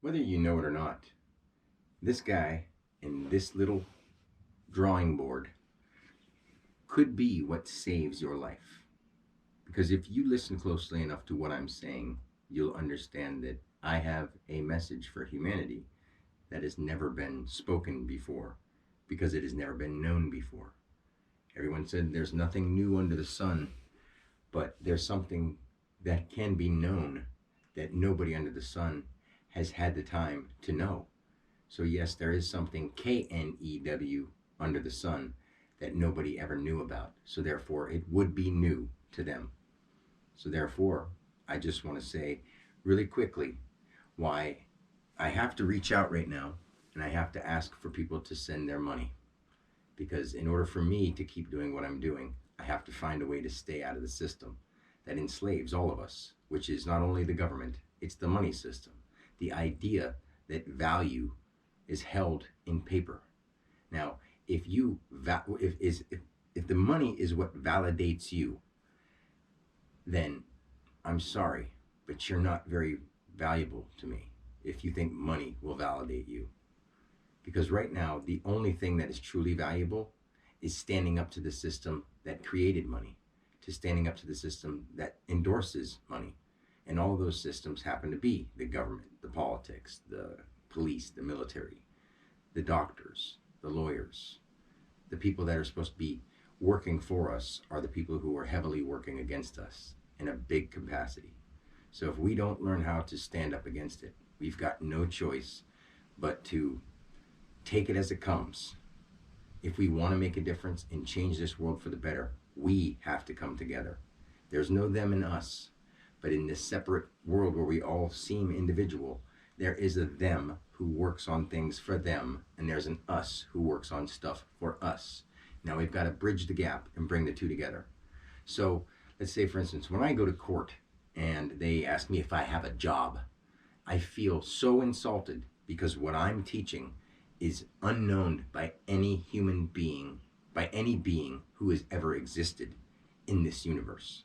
Whether you know it or not, this guy in this little drawing board could be what saves your life. Because if you listen closely enough to what I'm saying, you'll understand that I have a message for humanity that has never been spoken before because it has never been known before. Everyone said there's nothing new under the sun, but there's something that can be known that nobody under the sun has had the time to know. So, yes, there is something KNEW under the sun that nobody ever knew about. So, therefore, it would be new to them. So, therefore, I just want to say really quickly why I have to reach out right now and I have to ask for people to send their money. Because in order for me to keep doing what I'm doing, I have to find a way to stay out of the system that enslaves all of us, which is not only the government, it's the money system. The idea that value is held in paper. Now, if the money is what validates you, then I'm sorry, but you're not very valuable to me if you think money will validate you. Because right now, the only thing that is truly valuable is standing up to the system that created money, to standing up to the system that endorses money. And all of those systems happen to be the government, the politics, the police, the military, the doctors, the lawyers. The people that are supposed to be working for us are the people who are heavily working against us in a big capacity. So if we don't learn how to stand up against it, we've got no choice but to take it as it comes. If we want to make a difference and change this world for the better, we have to come together. There's no them and us, but in this separate world where we all seem individual, there is a them who works on things for them, and there's an us who works on stuff for us. Now we've got to bridge the gap and bring the two together. So let's say, for instance, when I go to court and they ask me if I have a job, I feel so insulted because what I'm teaching is unknown by any human being, by any being who has ever existed in this universe.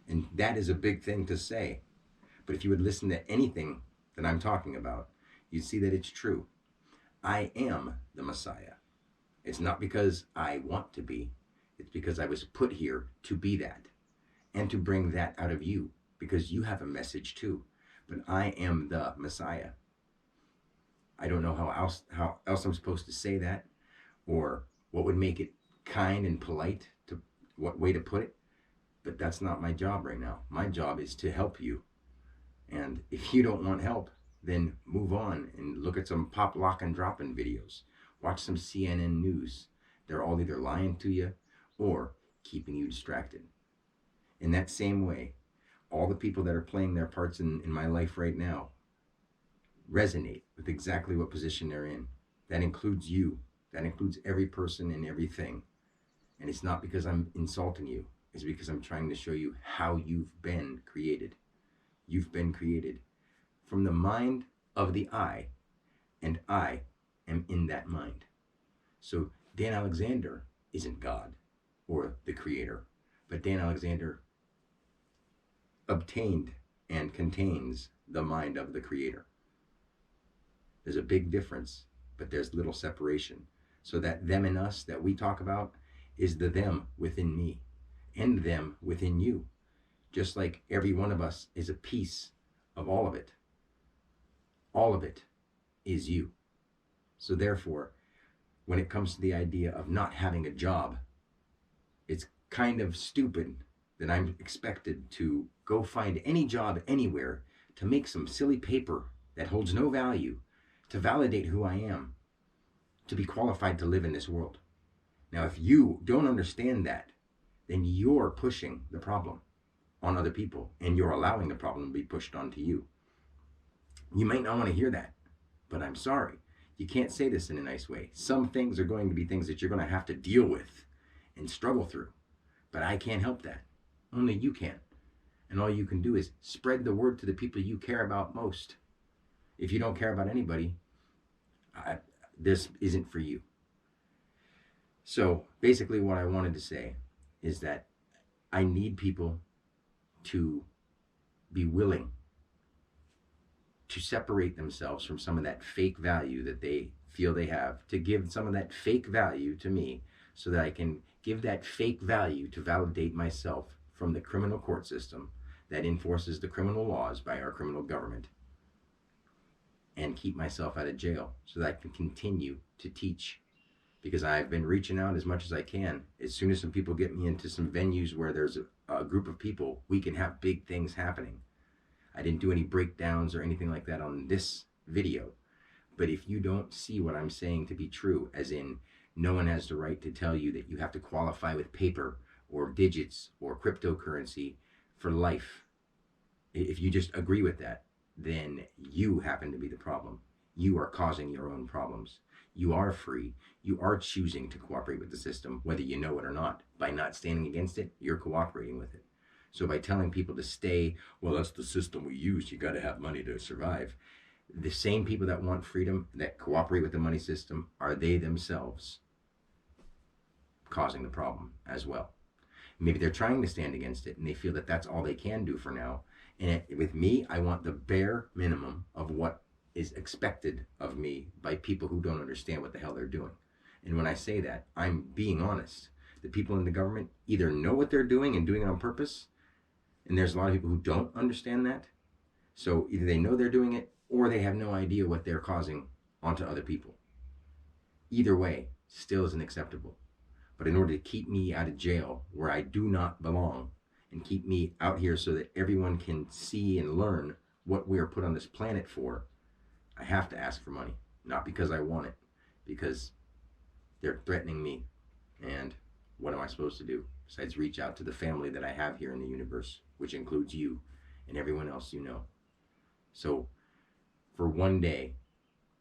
And that is a big thing to say. But if you would listen to anything that I'm talking about, you'd see that it's true. I am the Messiah. It's not because I want to be. It's because I was put here to be that and to bring that out of you because you have a message too. But I am the Messiah. I don't know how else I'm supposed to say that or what would make it kind and polite, to what way to put it. But that's not my job right now. My job is to help you. And if you don't want help, then move on and look at some pop, lock, and drop-in videos. Watch some CNN news. They're all either lying to you or keeping you distracted. In that same way, all the people that are playing their parts in my life right now resonate with exactly what position they're in. That includes you. That includes every person and everything. And it's not because I'm insulting you. It's because I'm trying to show you how you've been created. You've been created from the mind of the I, and I am in that mind. So Dan Alexander isn't God or the creator, but Dan Alexander obtained and contains the mind of the creator. There's a big difference, but there's little separation. So that them and us that we talk about is the them within me and them within you. Just like every one of us is a piece of all of it. All of it is you. So therefore, when it comes to the idea of not having a job, it's kind of stupid that I'm expected to go find any job anywhere to make some silly paper that holds no value to validate who I am, to be qualified to live in this world. Now, if you don't understand that, then you're pushing the problem on other people and you're allowing the problem to be pushed onto you. You might not want to hear that, but I'm sorry. You can't say this in a nice way. Some things are going to be things that you're going to have to deal with and struggle through, but I can't help that. Only you can. And all you can do is spread the word to the people you care about most. If you don't care about anybody, this isn't for you. So basically what I wanted to say is that I need people to be willing to separate themselves from some of that fake value that they feel they have, to give some of that fake value to me so that I can give that fake value to validate myself from the criminal court system that enforces the criminal laws by our criminal government, and keep myself out of jail so that I can continue to teach. Because I've been reaching out as much as I can. As soon as some people get me into some venues where there's a group of people, we can have big things happening. I didn't do any breakdowns or anything like that on this video. But if you don't see what I'm saying to be true, as in no one has the right to tell you that you have to qualify with paper or digits or cryptocurrency for life, if you just agree with that, then you happen to be the problem. You are causing your own problems. You are free. You are choosing to cooperate with the system, whether you know it or not. By not standing against it, you're cooperating with it. So by telling people to stay, well, that's the system we use. You got to have money to survive. The same people that want freedom, that cooperate with the money system, are they themselves causing the problem as well. Maybe they're trying to stand against it and they feel that that's all they can do for now. And with me, I want the bare minimum of what is expected of me by people who don't understand what the hell they're doing. And when I say that, I'm being honest. The people in the government either know what they're doing and doing it on purpose, and there's a lot of people who don't understand that. So either they know they're doing it or they have no idea what they're causing onto other people. Either way, still isn't acceptable. But in order to keep me out of jail where I do not belong, and keep me out here so that everyone can see and learn what we are put on this planet for, I have to ask for money. Not because I want it, because they're threatening me. And what am I supposed to do besides reach out to the family that I have here in the universe, which includes you and everyone else you know? So for one day,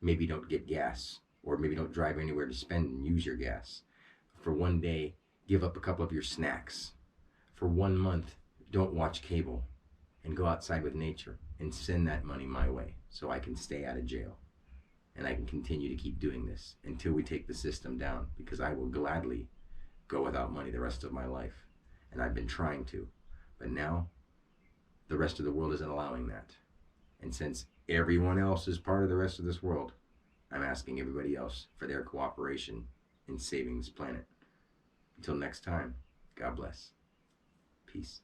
maybe don't get gas, or maybe don't drive anywhere to spend and use your gas. For one day, give up a couple of your snacks. For 1 month, don't watch cable, and go outside with nature and send that money my way so I can stay out of jail. And I can continue to keep doing this until we take the system down, because I will gladly go without money the rest of my life. And I've been trying to. But now, the rest of the world isn't allowing that. And since everyone else is part of the rest of this world, I'm asking everybody else for their cooperation in saving this planet. Until next time, God bless. Peace.